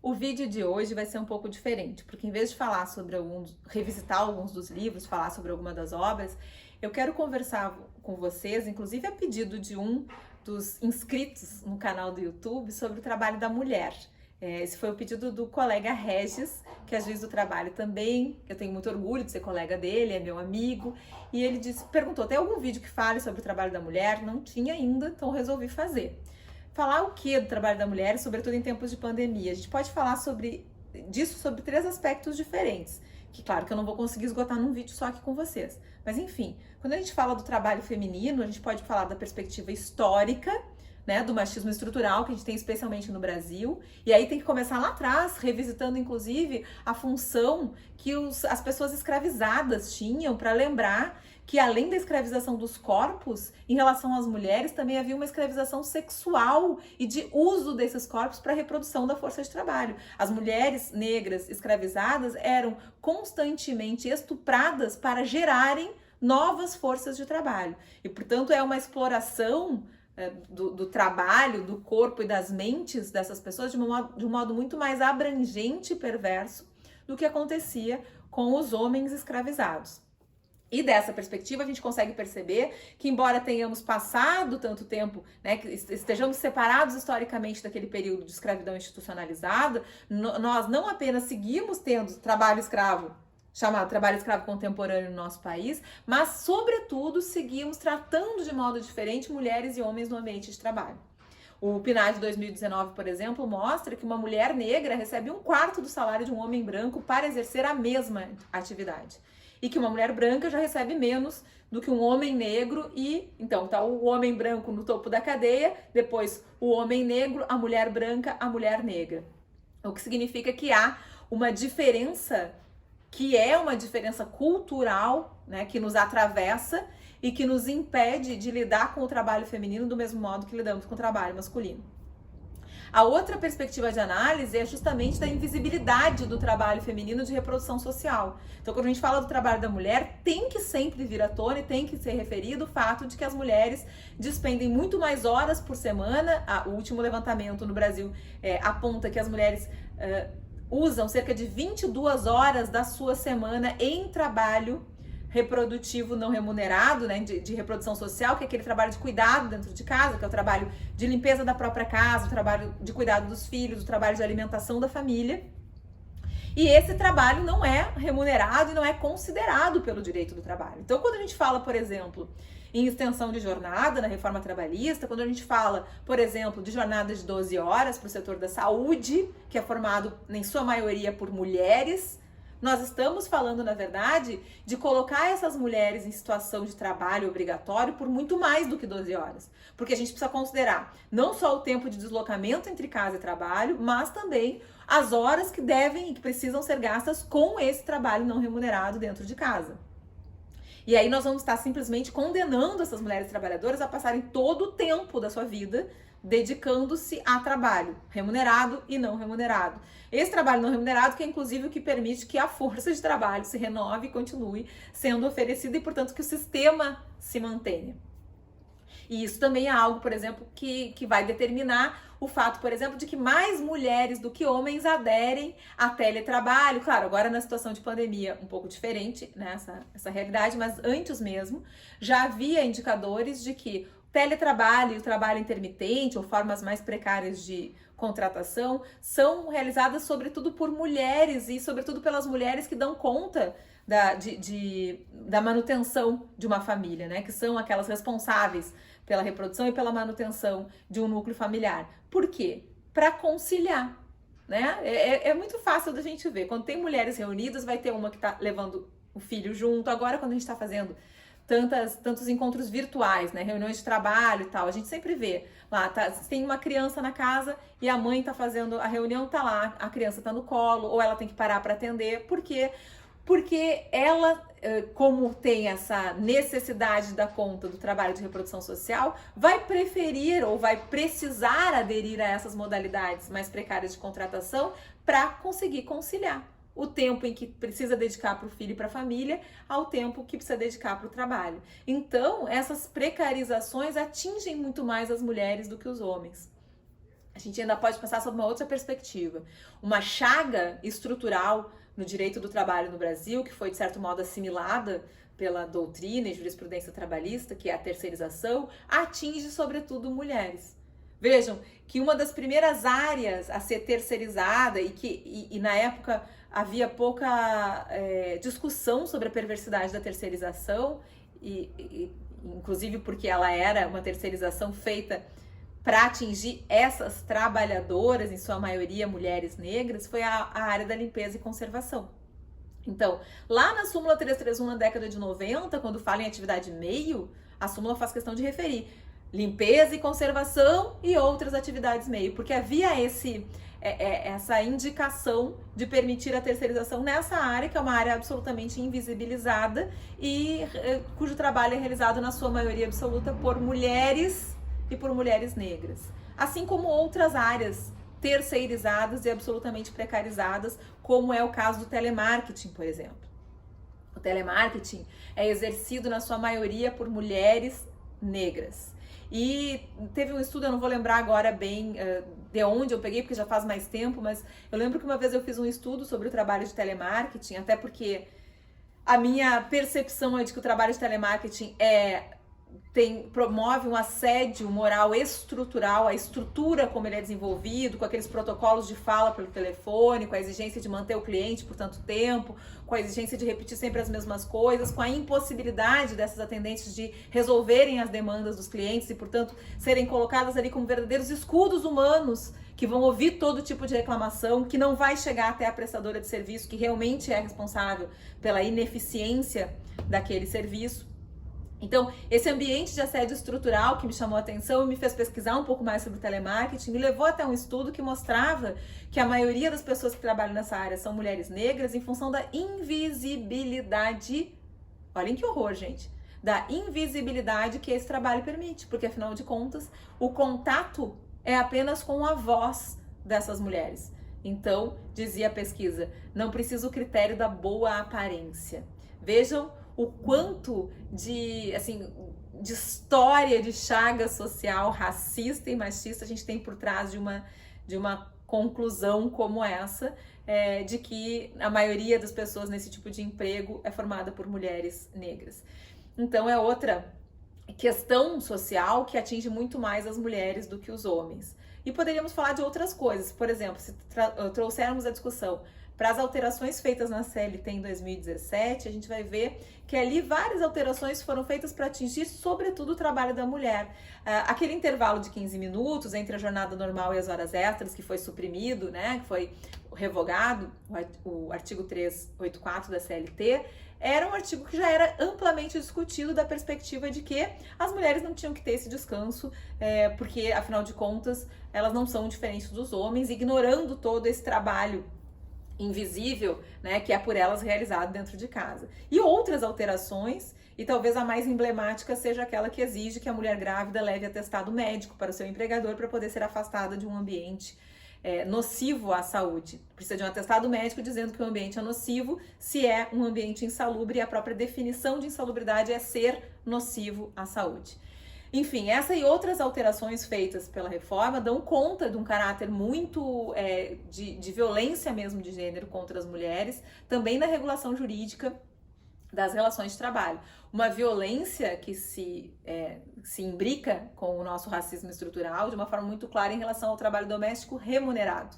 O vídeo de hoje vai ser um pouco diferente, porque em vez de falar sobre revisitar alguns dos livros, falar sobre alguma das obras, eu quero conversar com vocês, inclusive a pedido de um dos inscritos no canal do YouTube, sobre o trabalho da mulher. Esse foi o pedido do colega Regis, que é juiz do trabalho também. Eu tenho muito orgulho de ser colega dele, é meu amigo. E ele perguntou, tem algum vídeo que fale sobre o trabalho da mulher? Não tinha ainda, então resolvi fazer. Falar o que do trabalho da mulher, sobretudo em tempos de pandemia? A gente pode falar sobre três aspectos diferentes, que claro que eu não vou conseguir esgotar num vídeo só aqui com vocês. Mas enfim, quando a gente fala do trabalho feminino, a gente pode falar da perspectiva histórica, né, do machismo estrutural que a gente tem especialmente no Brasil, e aí tem que começar lá atrás, revisitando inclusive a função que as pessoas escravizadas tinham, para lembrar que além da escravização dos corpos, em relação às mulheres também havia uma escravização sexual e de uso desses corpos para a reprodução da força de trabalho. As mulheres negras escravizadas eram constantemente estupradas para gerarem novas forças de trabalho. E, portanto, é uma exploração do trabalho, do corpo e das mentes dessas pessoas de um modo muito mais abrangente e perverso do que acontecia com os homens escravizados. E dessa perspectiva a gente consegue perceber que, embora tenhamos passado tanto tempo, né, que estejamos separados historicamente daquele período de escravidão institucionalizada, nós não apenas seguimos tendo trabalho escravo, chamado trabalho escravo contemporâneo no nosso país, mas, sobretudo, seguimos tratando de modo diferente mulheres e homens no ambiente de trabalho. O PNAD de 2019, por exemplo, mostra que uma mulher negra recebe 1/4 do salário de um homem branco para exercer a mesma atividade. E que uma mulher branca já recebe menos do que um homem negro e, então, tá o homem branco no topo da cadeia, depois o homem negro, a mulher branca, a mulher negra. O que significa que há uma diferença que é uma diferença cultural, né, que nos atravessa e que nos impede de lidar com o trabalho feminino do mesmo modo que lidamos com o trabalho masculino. A outra perspectiva de análise é justamente da invisibilidade do trabalho feminino de reprodução social. Então, quando a gente fala do trabalho da mulher, tem que sempre vir à tona e tem que ser referido o fato de que as mulheres despendem muito mais horas por semana. O último levantamento no Brasil aponta que as mulheres usam cerca de 22 horas da sua semana em trabalho reprodutivo não remunerado, né, de reprodução social, que é aquele trabalho de cuidado dentro de casa, que é o trabalho de limpeza da própria casa, o trabalho de cuidado dos filhos, o trabalho de alimentação da família. E esse trabalho não é remunerado e não é considerado pelo direito do trabalho. Então, quando a gente fala, por exemplo, em extensão de jornada na reforma trabalhista, quando a gente fala, por exemplo, de jornada de 12 horas para o setor da saúde, que é formado, em sua maioria, por mulheres, nós estamos falando, na verdade, de colocar essas mulheres em situação de trabalho obrigatório por muito mais do que 12 horas. Porque a gente precisa considerar não só o tempo de deslocamento entre casa e trabalho, mas também as horas que devem e que precisam ser gastas com esse trabalho não remunerado dentro de casa. E aí nós vamos estar simplesmente condenando essas mulheres trabalhadoras a passarem todo o tempo da sua vida dedicando-se a trabalho remunerado e não remunerado. Esse trabalho não remunerado que é inclusive o que permite que a força de trabalho se renove e continue sendo oferecida e, portanto, que o sistema se mantenha. E isso também é algo, por exemplo, que vai determinar o fato, por exemplo, de que mais mulheres do que homens aderem a teletrabalho. Claro, agora na situação de pandemia um pouco diferente, né, essa realidade, mas antes mesmo já havia indicadores de que o teletrabalho e o trabalho intermitente ou formas mais precárias de contratação são realizadas sobretudo por mulheres e sobretudo pelas mulheres que dão conta da manutenção de uma família, né? Que são aquelas responsáveis pela reprodução e pela manutenção de um núcleo familiar. Por quê? Para conciliar, né? É muito fácil da gente ver. Quando tem mulheres reunidas, vai ter uma que está levando o filho junto. Agora, quando a gente está fazendo tantos encontros virtuais, né? Reuniões de trabalho e tal, a gente sempre vê lá, tem uma criança na casa e a mãe tá fazendo a reunião, tá lá, a criança tá no colo, ou ela tem que parar para atender. Por quê? Porque ela, como tem essa necessidade da conta do trabalho de reprodução social, vai preferir ou vai precisar aderir a essas modalidades mais precárias de contratação para conseguir conciliar o tempo em que precisa dedicar para o filho e para a família ao tempo que precisa dedicar para o trabalho. Então, essas precarizações atingem muito mais as mulheres do que os homens. a gente ainda pode pensar sob uma outra perspectiva. Uma chaga estrutural no direito do trabalho no Brasil, que foi de certo modo assimilada pela doutrina e jurisprudência trabalhista, que é a terceirização, atinge sobretudo mulheres. Vejam que uma das primeiras áreas a ser terceirizada e na época havia pouca discussão sobre a perversidade da terceirização, inclusive porque ela era uma terceirização feita para atingir essas trabalhadoras, em sua maioria mulheres negras, foi a área da limpeza e conservação. Então, lá na súmula 331, na década de 90, quando fala em atividade meio, a súmula faz questão de referir limpeza e conservação e outras atividades meio, porque havia essa indicação de permitir a terceirização nessa área, que é uma área absolutamente invisibilizada e cujo trabalho é realizado na sua maioria absoluta por mulheres e por mulheres negras, assim como outras áreas terceirizadas e absolutamente precarizadas, como é o caso do telemarketing, por exemplo. O telemarketing é exercido na sua maioria por mulheres negras. E teve um estudo, eu não vou lembrar agora bem de onde eu peguei, porque já faz mais tempo, mas eu lembro que uma vez eu fiz um estudo sobre o trabalho de telemarketing, até porque a minha percepção é de que o trabalho de telemarketing promove um assédio moral estrutural, a estrutura como ele é desenvolvido, com aqueles protocolos de fala pelo telefone, com a exigência de manter o cliente por tanto tempo, com a exigência de repetir sempre as mesmas coisas, com a impossibilidade dessas atendentes de resolverem as demandas dos clientes e, portanto, serem colocadas ali como verdadeiros escudos humanos que vão ouvir todo tipo de reclamação, que não vai chegar até a prestadora de serviço, que realmente é responsável pela ineficiência daquele serviço. Então, esse ambiente de assédio estrutural que me chamou a atenção e me fez pesquisar um pouco mais sobre o telemarketing, me levou até um estudo que mostrava que a maioria das pessoas que trabalham nessa área são mulheres negras em função da invisibilidade, olhem que horror, gente, da invisibilidade que esse trabalho permite, porque afinal de contas, o contato é apenas com a voz dessas mulheres. Então, dizia a pesquisa, não precisa o critério da boa aparência. Vejam o quanto de história de chaga social racista e machista a gente tem por trás de uma conclusão como essa, de que a maioria das pessoas nesse tipo de emprego é formada por mulheres negras. Então é outra questão social que atinge muito mais as mulheres do que os homens. E poderíamos falar de outras coisas, por exemplo, se trouxermos a discussão para as alterações feitas na CLT em 2017, a gente vai ver que ali várias alterações foram feitas para atingir, sobretudo, o trabalho da mulher. Aquele intervalo de 15 minutos entre a jornada normal e as horas extras, que foi suprimido, né, que foi revogado, o artigo 384 da CLT, era um artigo que já era amplamente discutido da perspectiva de que as mulheres não tinham que ter esse descanso, porque, afinal de contas, elas não são diferentes dos homens, ignorando todo esse trabalho invisível, né, que é por elas realizado dentro de casa. E outras alterações, e talvez a mais emblemática seja aquela que exige que a mulher grávida leve atestado médico para o seu empregador para poder ser afastada de um ambiente nocivo à saúde. Precisa de um atestado médico dizendo que o ambiente é nocivo se é um ambiente insalubre, e a própria definição de insalubridade é ser nocivo à saúde. Enfim, essa e outras alterações feitas pela reforma dão conta de um caráter muito de violência mesmo de gênero contra as mulheres, também na regulação jurídica das relações de trabalho. Uma violência que se imbrica com o nosso racismo estrutural de uma forma muito clara em relação ao trabalho doméstico remunerado.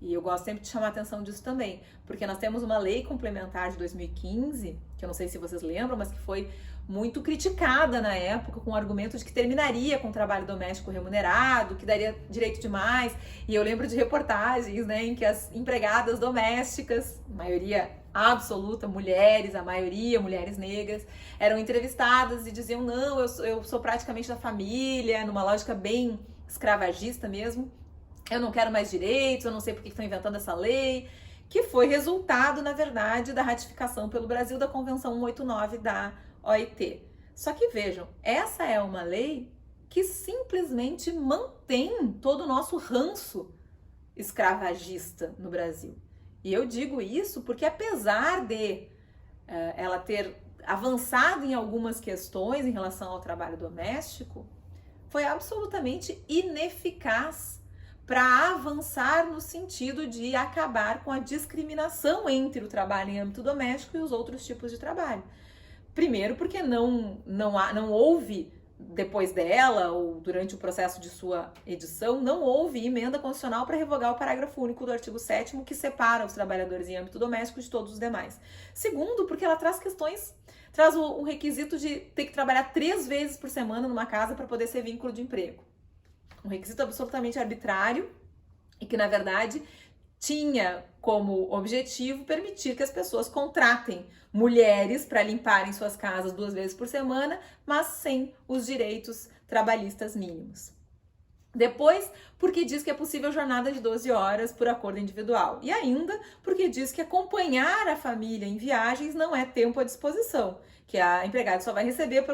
E eu gosto sempre de chamar a atenção disso também, porque nós temos uma lei complementar de 2015, que eu não sei se vocês lembram, mas que foi muito criticada na época, com o argumento de que terminaria com o trabalho doméstico remunerado, que daria direito demais. E eu lembro de reportagens, né, em que as empregadas domésticas, maioria absoluta, mulheres, a maioria mulheres negras, eram entrevistadas e diziam, não, eu sou praticamente da família, numa lógica bem escravagista mesmo, eu não quero mais direitos, eu não sei por que estão inventando essa lei, que foi resultado, na verdade, da ratificação pelo Brasil da Convenção 189 da OIT. Só que vejam, essa é uma lei que simplesmente mantém todo o nosso ranço escravagista no Brasil. E eu digo isso porque, apesar de ela ter avançado em algumas questões em relação ao trabalho doméstico, foi absolutamente ineficaz para avançar no sentido de acabar com a discriminação entre o trabalho em âmbito doméstico e os outros tipos de trabalho. Primeiro, porque não houve, depois dela ou durante o processo de sua edição, não houve emenda constitucional para revogar o parágrafo único do artigo 7º que separa os trabalhadores em âmbito doméstico de todos os demais. Segundo, porque ela traz o requisito de ter que trabalhar 3 vezes por semana numa casa para poder ser vínculo de emprego. Um requisito absolutamente arbitrário e que, na verdade, tinha como objetivo permitir que as pessoas contratem mulheres para limparem suas casas 2 vezes por semana, mas sem os direitos trabalhistas mínimos. Depois, porque diz que é possível jornada de 12 horas por acordo individual. E ainda, porque diz que acompanhar a família em viagens não é tempo à disposição, que a empregada só vai receber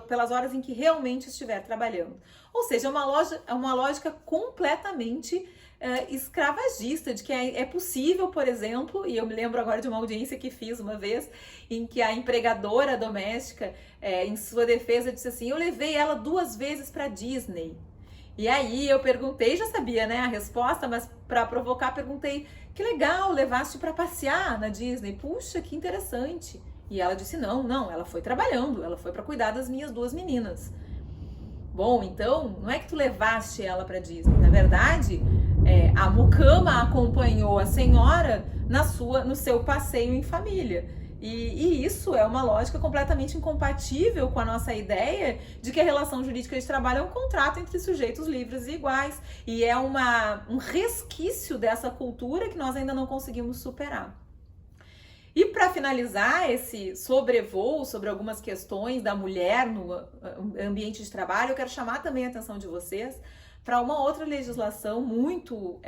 pelas horas em que realmente estiver trabalhando. Ou seja, é uma lógica completamente escravagista, de que é possível, por exemplo, e eu me lembro agora de uma audiência que fiz uma vez, em que a empregadora doméstica, em sua defesa, disse assim: eu levei ela 2 vezes para Disney. E aí eu perguntei, já sabia, né, a resposta, mas para provocar perguntei: que legal, levaste para passear na Disney? Puxa, que interessante. E ela disse: não, ela foi trabalhando, ela foi para cuidar das minhas 2 meninas. Bom, então, não é que tu levaste ela para Disney, na verdade, a mucama acompanhou a senhora no seu passeio em família. E isso é uma lógica completamente incompatível com a nossa ideia de que a relação jurídica de trabalho é um contrato entre sujeitos livres e iguais. E é um resquício dessa cultura que nós ainda não conseguimos superar. E para finalizar esse sobrevoo sobre algumas questões da mulher no ambiente de trabalho, eu quero chamar também a atenção de vocês para uma outra legislação muito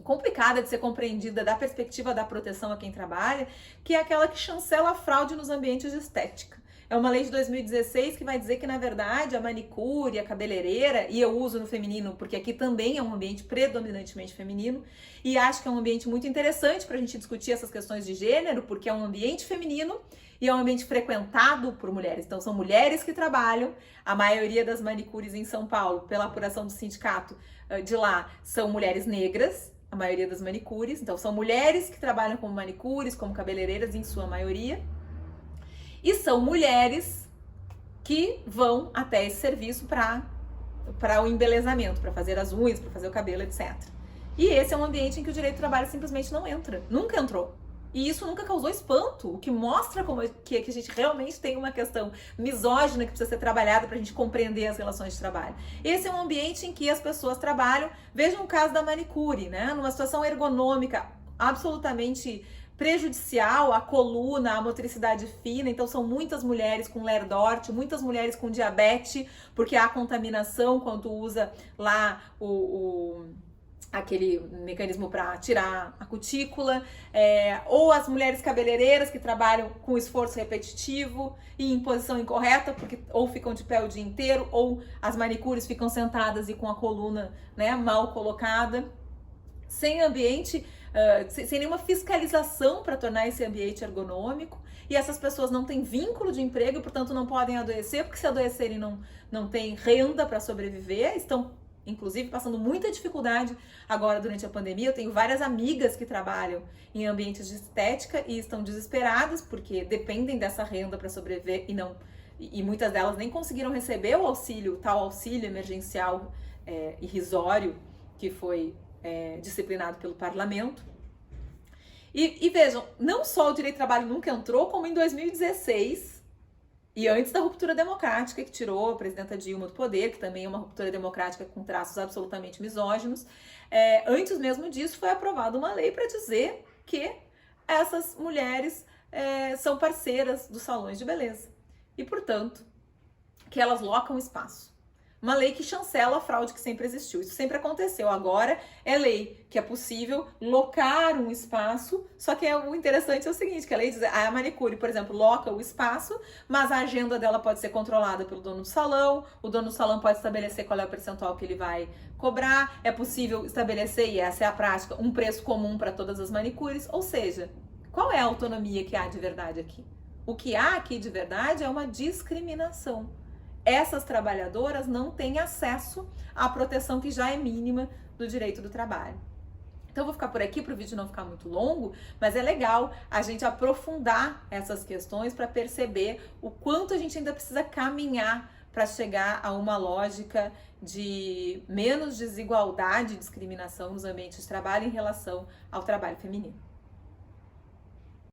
complicada de ser compreendida da perspectiva da proteção a quem trabalha, que é aquela que chancela a fraude nos ambientes de estética. É uma lei de 2016 que vai dizer que, na verdade, a manicure, a cabeleireira, e eu uso no feminino porque aqui também é um ambiente predominantemente feminino, e acho que é um ambiente muito interessante para a gente discutir essas questões de gênero, porque é um ambiente feminino e é um ambiente frequentado por mulheres. Então, são mulheres que trabalham. A maioria das manicures em São Paulo, pela apuração do sindicato de lá, são mulheres negras, a maioria das manicures. Então, são mulheres que trabalham como manicures, como cabeleireiras, em sua maioria. E são mulheres que vão até esse serviço para o embelezamento, para fazer as unhas, para fazer o cabelo, etc. E esse é um ambiente em que o direito do trabalho simplesmente não entra. Nunca entrou. E isso nunca causou espanto, o que mostra que a gente realmente tem uma questão misógina que precisa ser trabalhada para a gente compreender as relações de trabalho. Esse é um ambiente em que as pessoas trabalham, vejam o caso da manicure, né? Numa situação ergonômica absolutamente prejudicial à coluna, à motricidade fina. Então são muitas mulheres com Lerdort, muitas mulheres com diabetes, porque há contaminação quando usa lá aquele mecanismo para tirar a cutícula, ou as mulheres cabeleireiras que trabalham com esforço repetitivo e em posição incorreta, porque ou ficam de pé o dia inteiro, ou as manicures ficam sentadas e com a coluna, né, mal colocada, sem ambiente, sem nenhuma fiscalização para tornar esse ambiente ergonômico. E essas pessoas não têm vínculo de emprego e, portanto, não podem adoecer, porque se adoecerem não têm renda para sobreviver, estão inclusive passando muita dificuldade agora durante a pandemia. Eu tenho várias amigas que trabalham em ambientes de estética e estão desesperadas porque dependem dessa renda para sobreviver e muitas delas nem conseguiram receber o tal auxílio emergencial irrisório que foi disciplinado pelo parlamento. E vejam, não só o direito do trabalho nunca entrou, como em 2016, e antes da ruptura democrática que tirou a presidenta Dilma do poder, que também é uma ruptura democrática com traços absolutamente misóginos, antes mesmo disso foi aprovada uma lei para dizer que essas mulheres são parceiras dos salões de beleza e, portanto, que elas locam espaço. Uma lei que chancela a fraude que sempre existiu. Isso sempre aconteceu. Agora é lei que é possível locar um espaço, só que o interessante é o seguinte, que a lei diz, a manicure, por exemplo, loca o espaço, mas a agenda dela pode ser controlada pelo dono do salão, o dono do salão pode estabelecer qual é o percentual que ele vai cobrar, é possível estabelecer, e essa é a prática, um preço comum para todas as manicures, ou seja, qual é a autonomia que há de verdade aqui? O que há aqui de verdade é uma discriminação. essas trabalhadoras não têm acesso à proteção que já é mínima do direito do trabalho. Então eu vou ficar por aqui para o vídeo não ficar muito longo, mas é legal a gente aprofundar essas questões para perceber o quanto a gente ainda precisa caminhar para chegar a uma lógica de menos desigualdade e discriminação nos ambientes de trabalho em relação ao trabalho feminino.